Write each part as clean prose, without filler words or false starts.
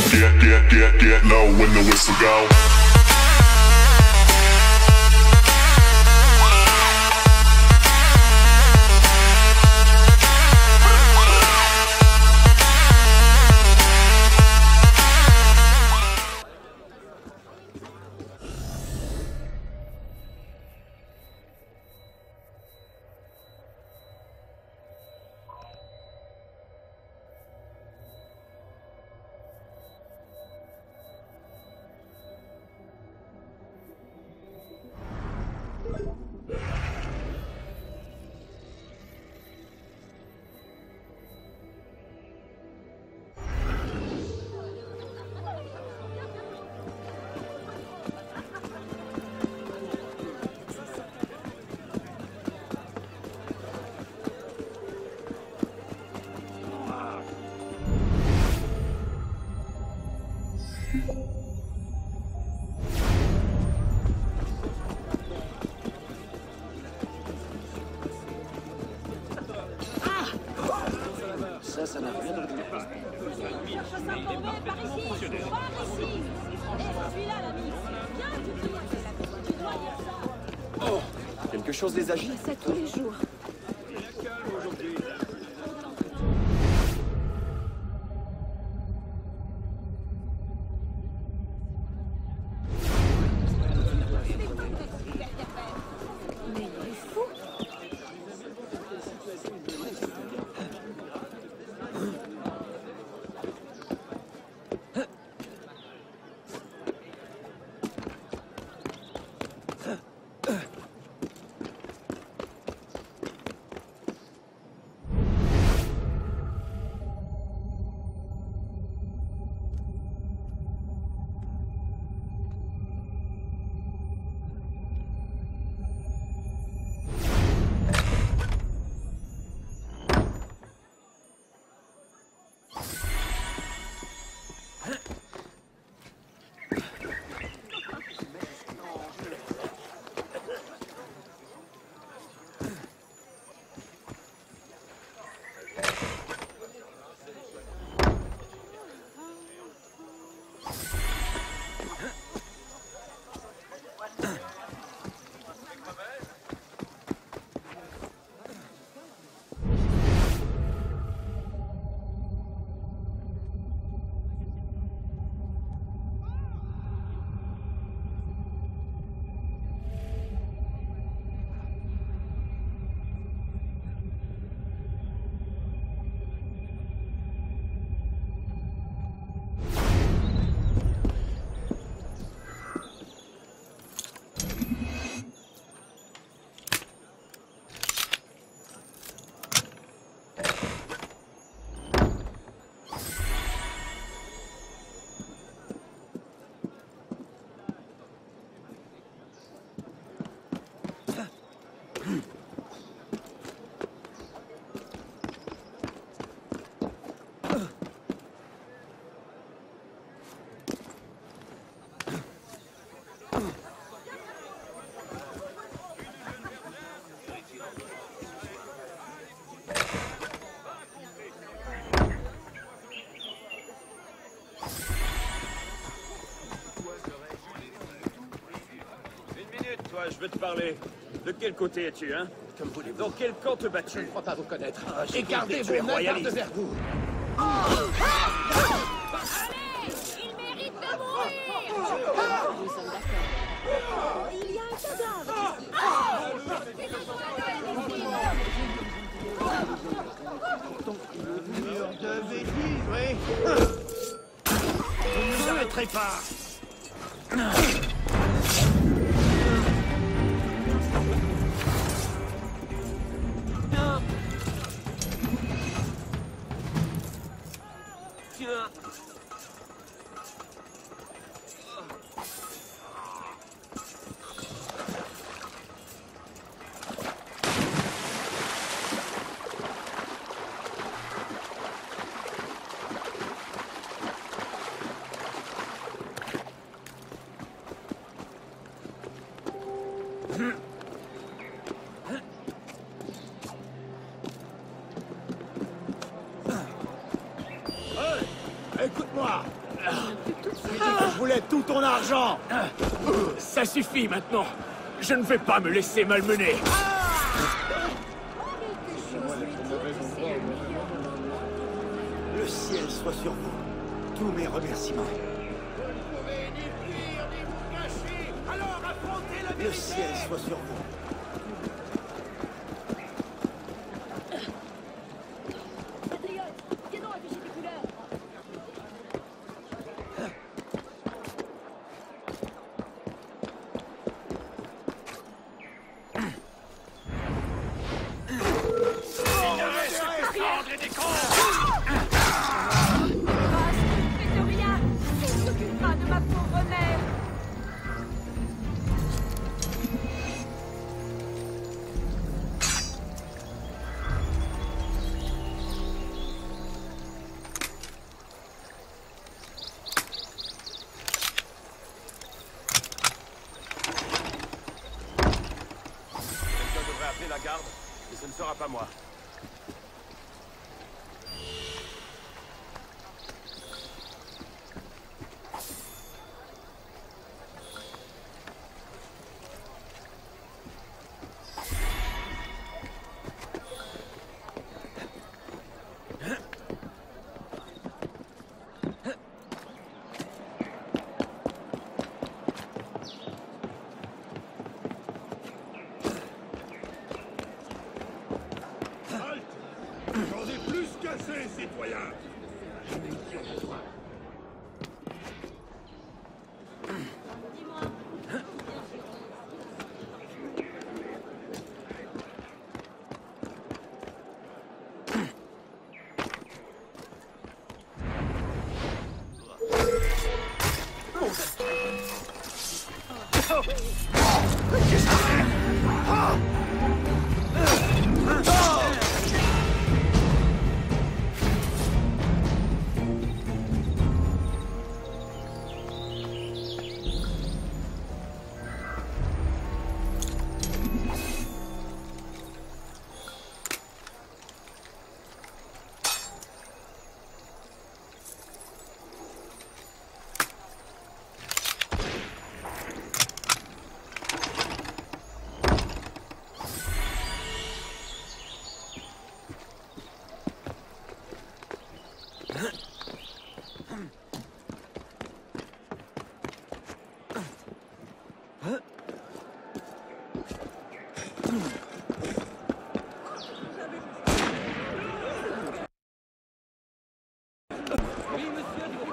Get low when the whistle go. Ça n'a rien de Oh, quelque chose les agite. Ça tous les jours. Je veux te parler. De quel côté es-tu, hein? Comme voulez-vous. Dans quel camp te bats-tu? Je ne crois pas vous connaître. Et gardez vos mains par-devers vous. Il mérite de mourir. Nous sommes d'accord. Il y a un cadavre. Le mur devait vivre, vous ne nous arrêterez pas. Écoute-moi. Je voulais tout ton argent. Ça suffit maintenant. Je ne vais pas me laisser malmener. Le ciel soit sur vous. Tous mes remerciements. Le ciel soit sur vous. La garde, et ce ne sera pas moi. citoyen. Je m'inquiète de toi.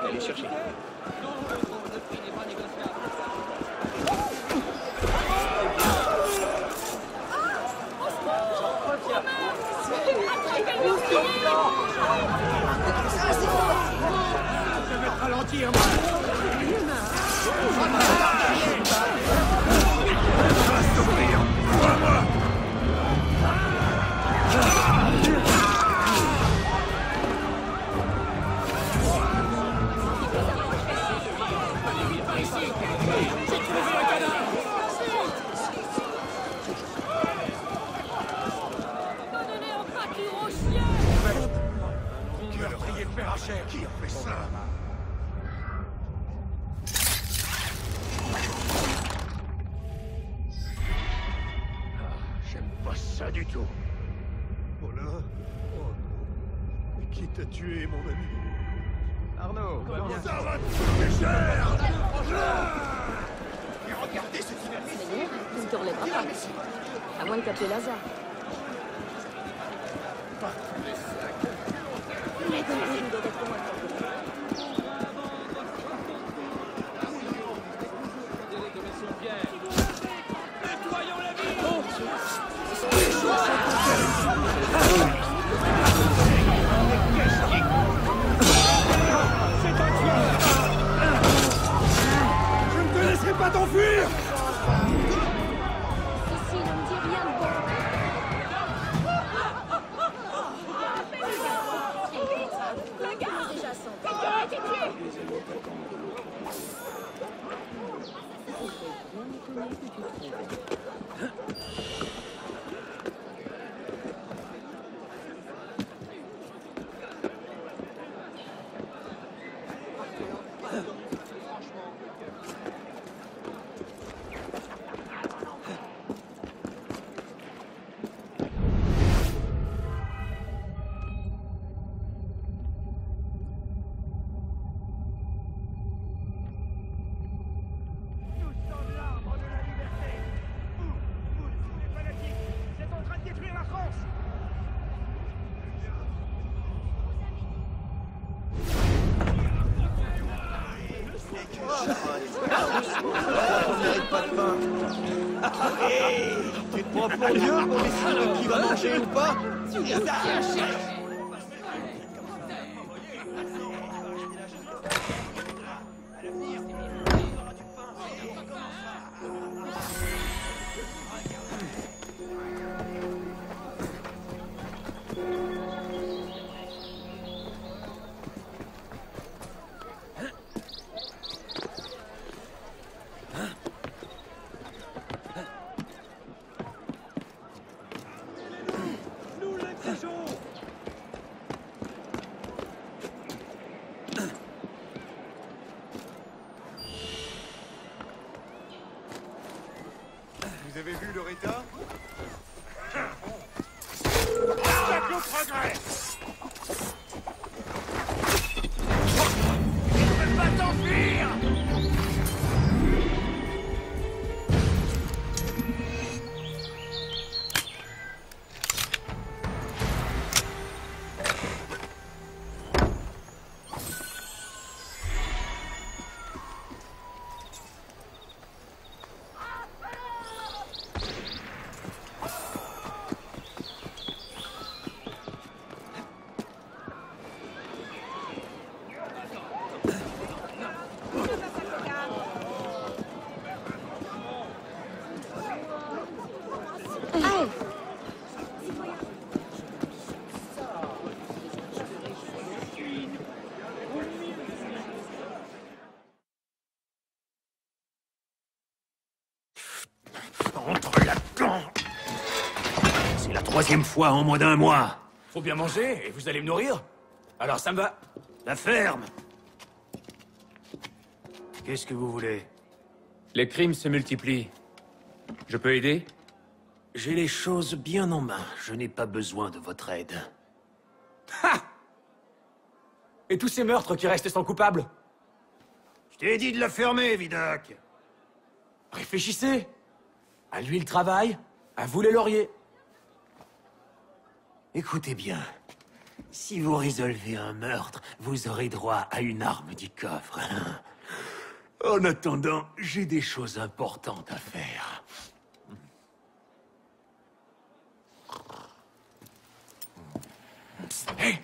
Allez chercher. Je vais te ralentir, moi. Qui a fait ça? J'aime pas ça du tout. Oh là? Oh non. Mais qui t'a tué, mon ami? Arnaud, Ça va te coûter cher! Et regardez ce qu'il a fait. Seigneur, tu ne te relèveras pas. À moins de t'appeler Lazare. Je ne te laisserai pas t'enfuir! Ici, ne me dis rien de bon. Le gars déjà senti. Quelqu'un a été tué. On mérite pas de pain. Hey, tu te prends pour Dieu pour décider qui va manger ou pas? Vous avez vu leur état? Obstacle au progrès! Ne peux pas t'enfuir! Entre là-dedans. C'est la troisième fois en moins d'un mois. Faut bien manger, et vous allez me nourrir. Alors ça me va. La ferme. Qu'est-ce que vous voulez? Les crimes se multiplient. Je peux aider? J'ai les choses bien en main. Je n'ai pas besoin de votre aide. Ha! Et tous ces meurtres qui restent sans coupable? Je t'ai dit de la fermer, Vidocq. Réfléchissez. À lui le travail, à vous les lauriers. Écoutez bien. Si vous résolvez un meurtre, vous aurez droit à une arme du coffre. En attendant, j'ai des choses importantes à faire. Hé!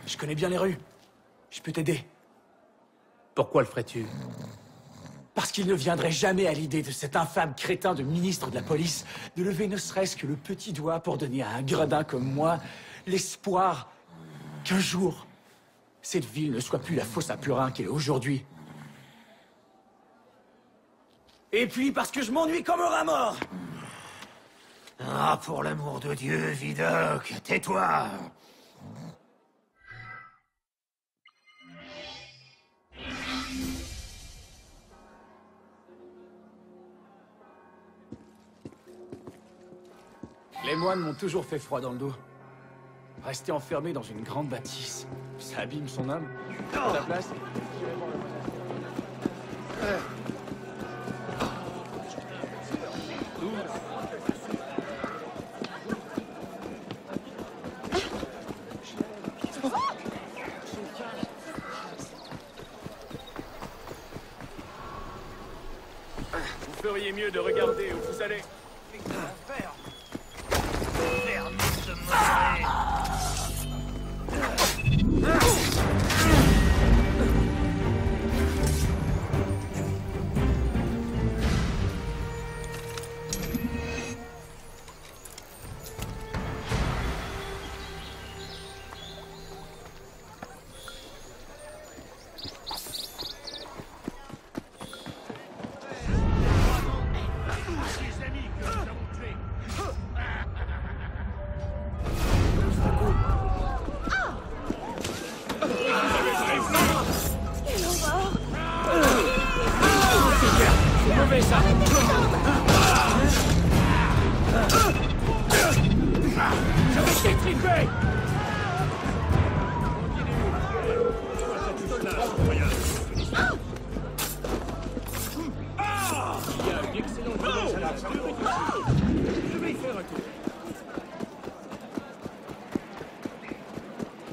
Je connais bien les rues. Je peux t'aider. Pourquoi le ferais-tu? Parce qu'il ne viendrait jamais à l'idée de cet infâme crétin de ministre de la police de lever ne serait-ce que le petit doigt pour donner à un gredin comme moi l'espoir qu'un jour, cette ville ne soit plus la fosse à purin qu'elle est aujourd'hui. Et puis parce que je m'ennuie comme un rat mort. Ah, pour l'amour de Dieu, Vidocq, tais-toi! Les moines m'ont toujours fait froid dans le dos. Rester enfermé dans une grande bâtisse, ça abîme son âme. À la place, j'irai voir le monastère. Vous feriez mieux de regarder où vous allez.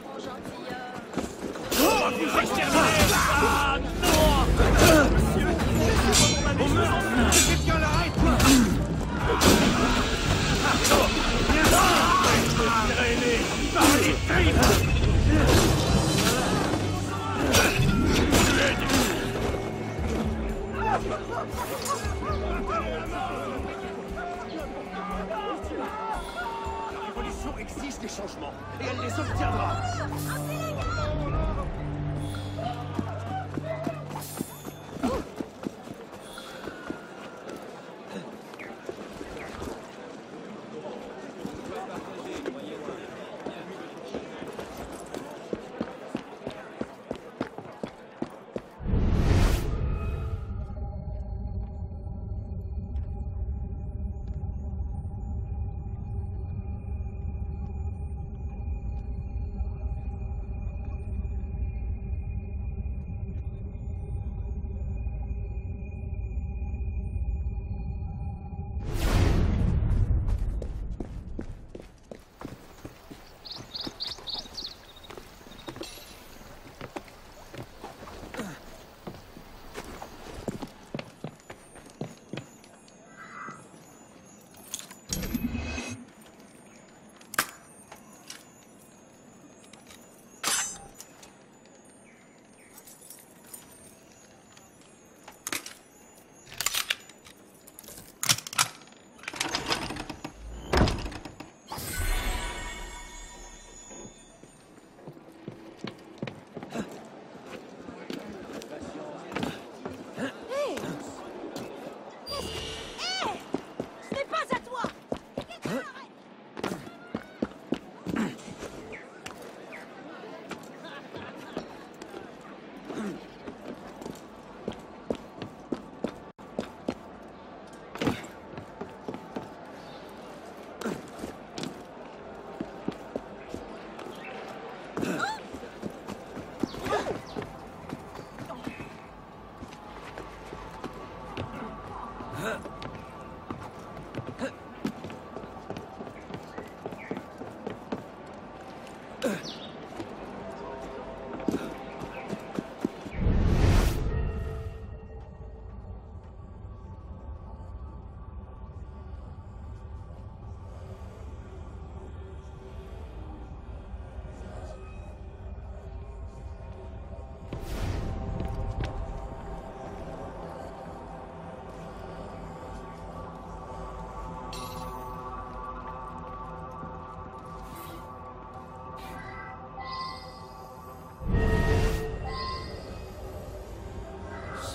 Mon gentilhomme. La révolution exige des changements, et elle les obtiendra.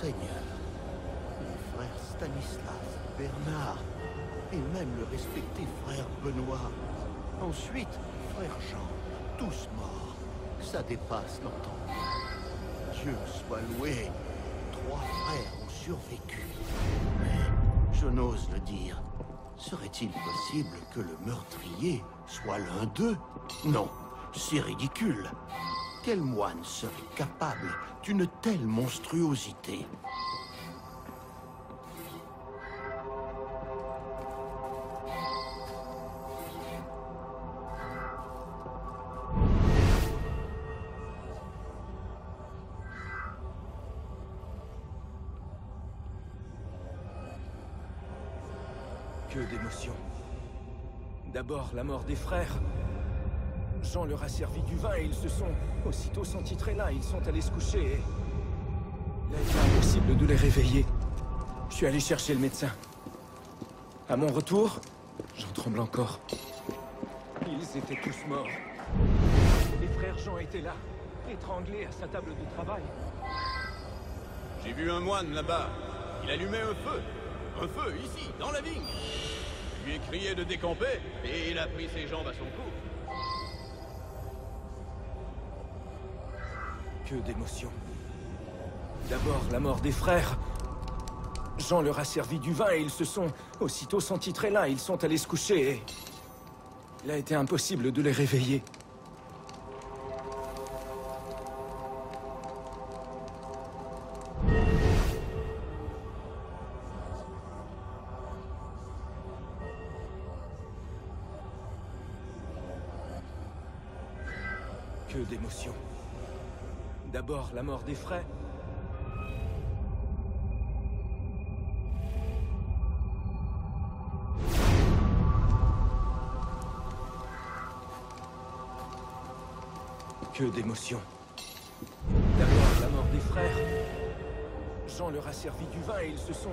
Seigneur, les frères Stanislas, Bernard, et même le respecté frère Benoît. Ensuite, frère Jean, tous morts. Ça dépasse l'entendement. Dieu soit loué, 3 frères ont survécu. Mais je n'ose le dire. Serait-il possible que le meurtrier soit l'un d'eux? Non, c'est ridicule. Quel moine serait capable d'une telle monstruosité? Que d'émotions. D'abord, la mort des frères. Jean leur a servi du vin et ils se sont aussitôt sentis très là. Ils sont allés se coucher et... Il a été impossible de les réveiller. Je suis allé chercher le médecin. À mon retour, j'en tremble encore. Ils étaient tous morts. Les frères Jean étaient là, étranglés à sa table de travail. J'ai vu un moine là-bas. Il allumait un feu. Un feu, ici, dans la vigne. Je lui ai crié de décamper, et il a pris ses jambes à son cou. Que d'émotions. D'abord, la mort des frères. Jean leur a servi du vin et ils se sont aussitôt sentis très là. Ils sont allés se coucher et... Il a été impossible de les réveiller. Que d'émotions. D'abord, la mort des frères. Que d'émotions. D'abord, la mort des frères. Jean leur a servi du vin et ils se sont...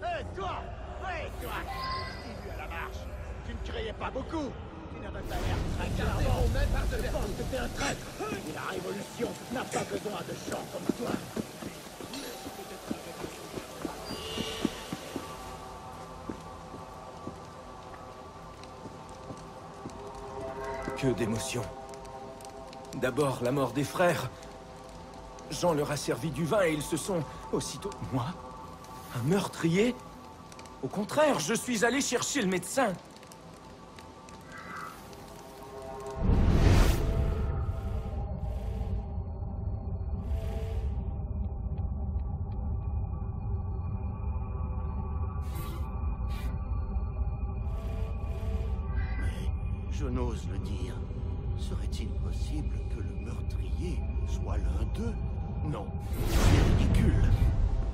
Hé, toi! Ouais, toi! Continue à la marche! Tu ne criais pas beaucoup! Tu n'avais pas l'air très clairement au même part de pense que t'es un traître! Et la Révolution n'a pas besoin de gens comme toi! Que d'émotions. D'abord, la mort des frères. Jean leur a servi du vin et ils se sont... Aussitôt... Moi? Un meurtrier? Au contraire, je suis allé chercher le médecin. Je n'ose le dire. Serait-il possible que le meurtrier soit l'un d'eux? Non, c'est ridicule.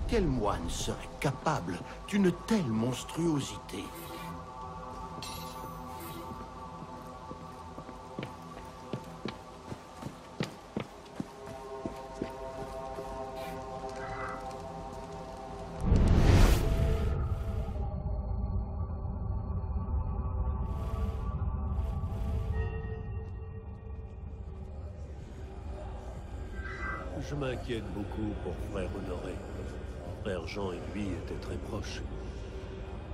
Quel moine serait capable d'une telle monstruosité? Je m'inquiète beaucoup pour frère Honoré. Frère Jean et lui étaient très proches.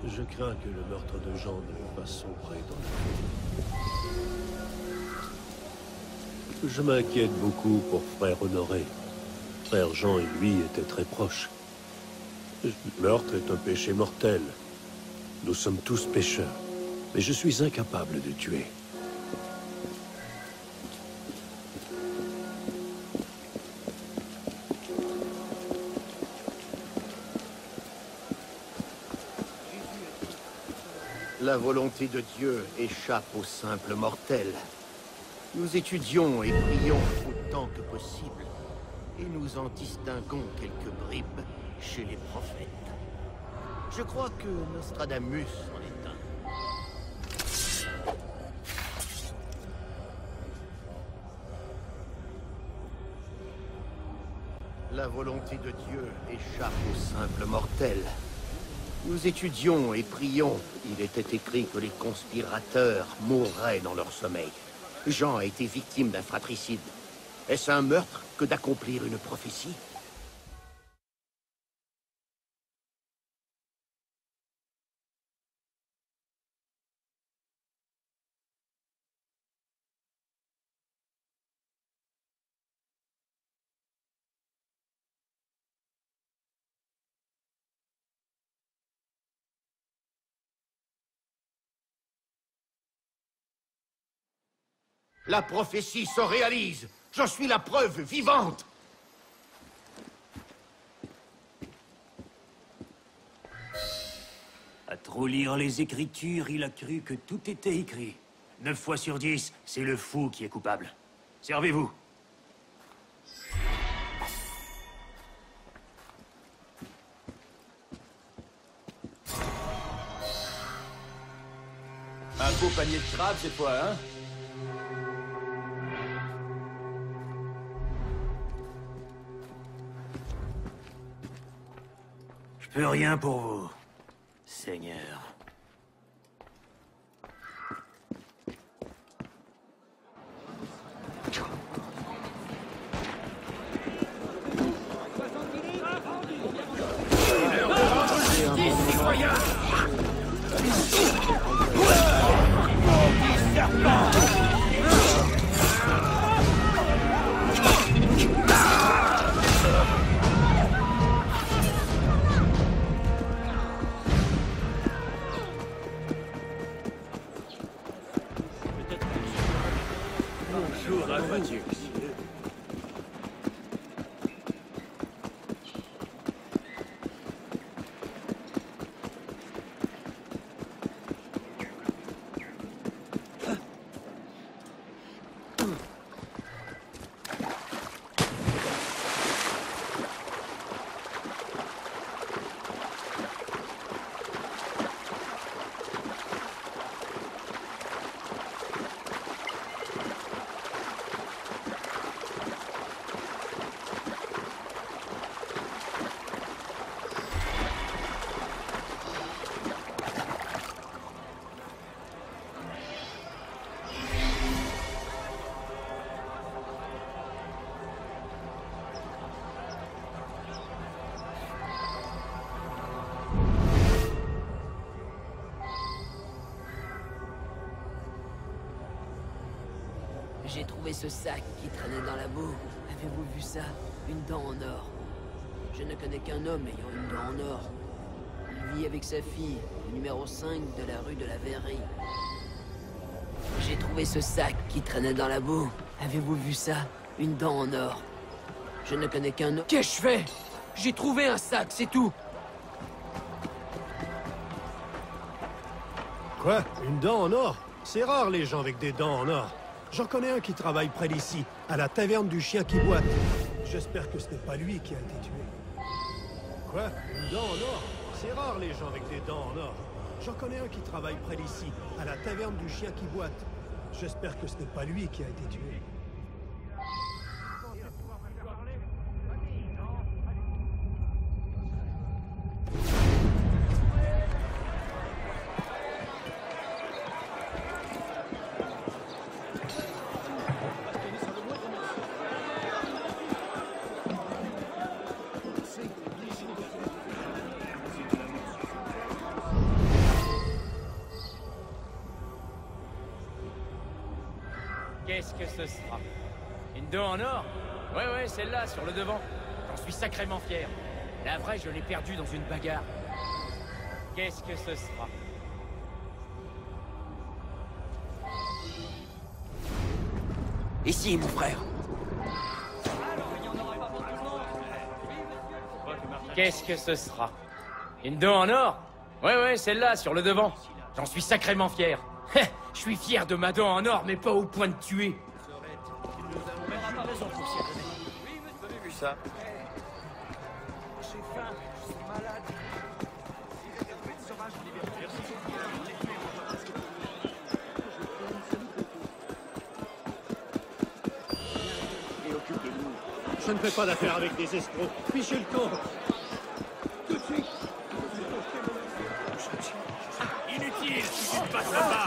Je crains que le meurtre de Jean ne fasse sombrer dans le... Je m'inquiète beaucoup pour frère Honoré. Frère Jean et lui étaient très proches. Le meurtre est un péché mortel. Nous sommes tous pécheurs. Mais je suis incapable de tuer. La volonté de Dieu échappe aux simples mortels. Nous étudions et prions autant que possible, et nous en distinguons quelques bribes chez les prophètes. Je crois que Nostradamus en est un. La volonté de Dieu échappe aux simples mortels. Nous étudions et prions. Il était écrit que les conspirateurs mourraient dans leur sommeil. Jean a été victime d'un fratricide. Est-ce un meurtre que d'accomplir une prophétie? La prophétie se réalise. J'en suis la preuve vivante. À trop lire les Écritures, il a cru que tout était écrit. 9 fois sur 10, c'est le fou qui est coupable. Servez-vous. Un beau panier de crabes cette fois, hein? Je peux rien pour vous, Seigneur. trouvé ce sac qui traînait dans la boue. Avez-vous vu ça? Une dent en or. Je ne connais qu'un homme ayant une dent en or. Il vit avec sa fille, au numéro 5 de la rue de la Verrerie. J'ai trouvé ce sac qui traînait dans la boue. Avez-vous vu ça? Une dent en or. Je ne connais qu'un homme... Qu'est-ce que je fais? J'ai trouvé un sac, c'est tout. Quoi? Une dent en or? C'est rare les gens avec des dents en or. J'en connais un qui travaille près d'ici, à la taverne du chien qui boite. J'espère que ce n'est pas lui qui a été tué. Quoi? Une dent en or? C'est rare les gens avec des dents en or. J'en connais un qui travaille près d'ici, à la taverne du chien qui boite. J'espère que ce n'est pas lui qui a été tué. Qu'est-ce que ce sera? Une dent en or? Ouais, celle-là, sur le devant. J'en suis sacrément fier. La vraie, je l'ai perdue dans une bagarre. Qu'est-ce que ce sera? Ici, mon frère. Qu'est-ce que ce sera? Une dent en or? Ouais, celle-là, sur le devant. J'en suis sacrément fier. Je suis fier de ma dent en or, mais pas au point de tuer. Vous avez vu ça? Je ne fais pas d'affaires avec des escrocs. Fichez le camp. Tout de suite. Inutile, si tu passes là-bas.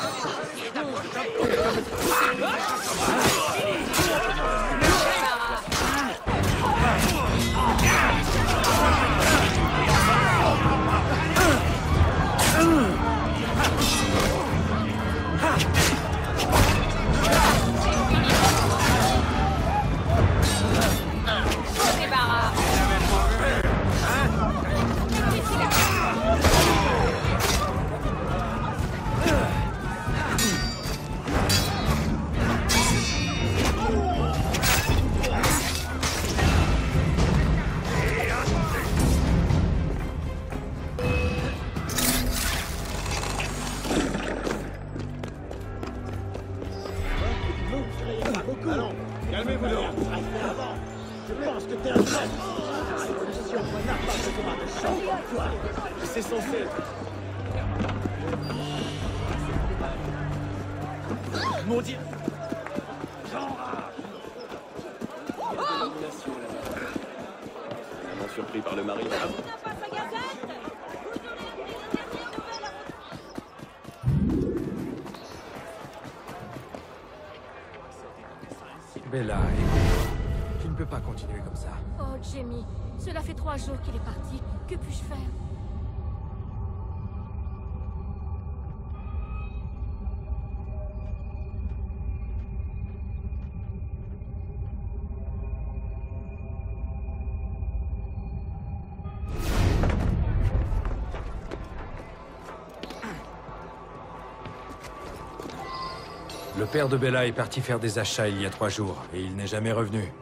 Calmez-vous donc. Je pense que t'es un traître. La révolution n'a pas besoin de sang comme toi. C'est censé être. Mon Dieu. Vraiment surpris par le mari. Bella, écoute, tu ne peux pas continuer comme ça. Oh, Jamie, cela fait 3 jours qu'il est parti. Que puis-je faire? Le père de Bella est parti faire des achats il y a 3 jours, et il n'est jamais revenu.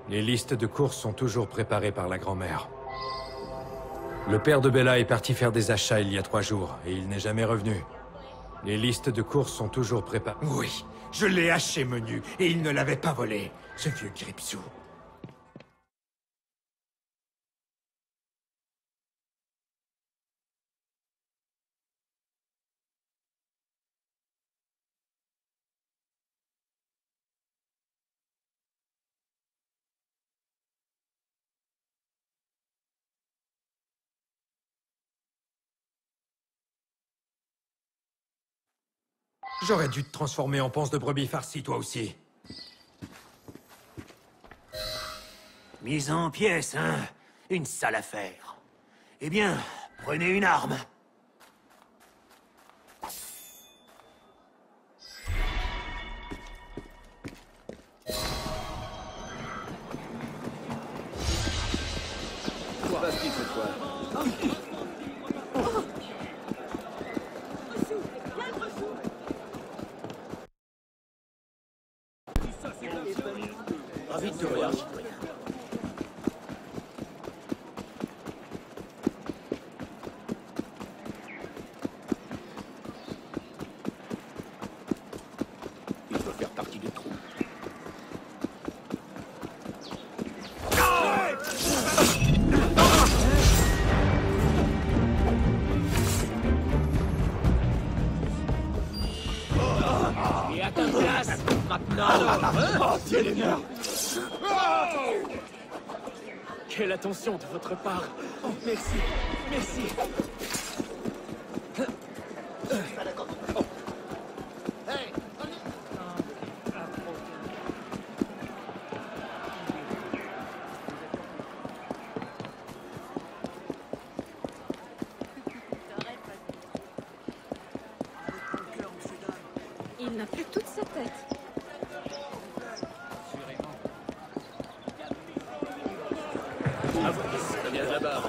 Les listes de courses sont toujours préparées par la grand-mère. Le père de Bella est parti faire des achats il y a 3 jours, et il n'est jamais revenu. Les listes de courses sont toujours préparées. Oui, je l'ai haché menu, et il ne l'avait pas volé, ce vieux Gripsou. J'aurais dû te transformer en panse de brebis farcie, toi aussi. Mise en pièces, hein? Une sale affaire. Eh bien, prenez une arme. passe-t-il cette fois? Ravi de te voir, citoyen. Il doit faire partie du trou. Et à ta place, maintenant. Oh, Dieu les meurs! Quelle attention de votre part! Oh, merci, merci! Il n'a plus toute sa tête. Ça vient de là-bas.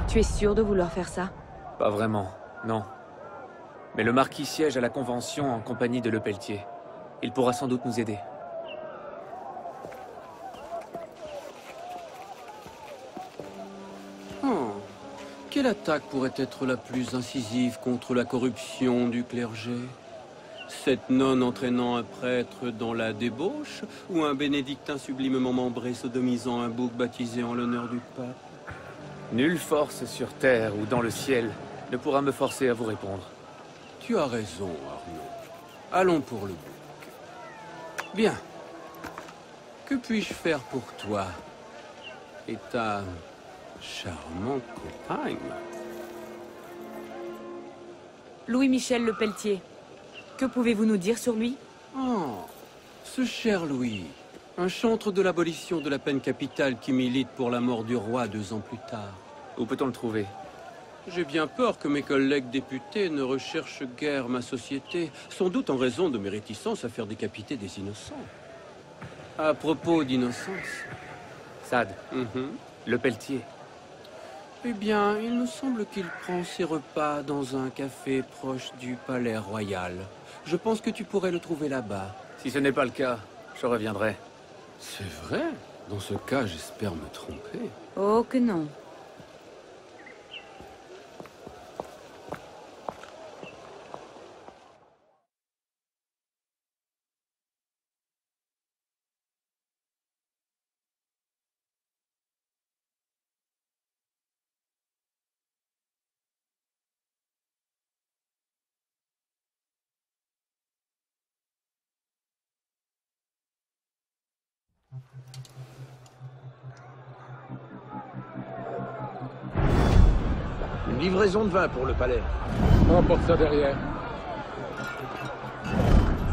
Tu es sûr de vouloir faire ça? Pas vraiment, non. Mais le marquis siège à la Convention en compagnie de Lepelletier. Il pourra sans doute nous aider. Oh. Quelle attaque pourrait être la plus incisive contre la corruption du clergé? Cette nonne entraînant un prêtre dans la débauche? Ou un bénédictin sublimement membré sodomisant un bouc baptisé en l'honneur du pape? Nulle force sur terre ou dans le ciel ne pourra me forcer à vous répondre. Tu as raison, Arnaud. Allons pour le bouc. Bien. Que puis-je faire pour toi et ta charmante compagne? Louis-Michel Lepelletier. Que pouvez-vous nous dire sur lui? Oh, ce cher Louis. Un chantre de l'abolition de la peine capitale qui milite pour la mort du roi 2 ans plus tard. Où peut-on le trouver? J'ai bien peur que mes collègues députés ne recherchent guère ma société, sans doute en raison de mes réticences à faire décapiter des innocents. À propos d'innocence... Sade, Lepelletier. Eh bien, il me semble qu'il prend ses repas dans un café proche du Palais Royal. Je pense que tu pourrais le trouver là-bas. Si ce n'est pas le cas, je reviendrai. C'est vrai? Dans ce cas, j'espère me tromper. Oh que non. Une livraison de vin pour le palais. On emporte ça derrière.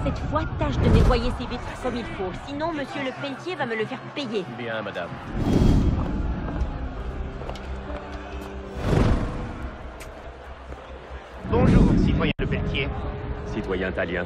Cette fois, tâche de nettoyer ces vitres comme il faut. Sinon, monsieur Lepelletier va me le faire payer. Bien, madame. Bonjour, citoyen Lepelletier. Citoyen italien.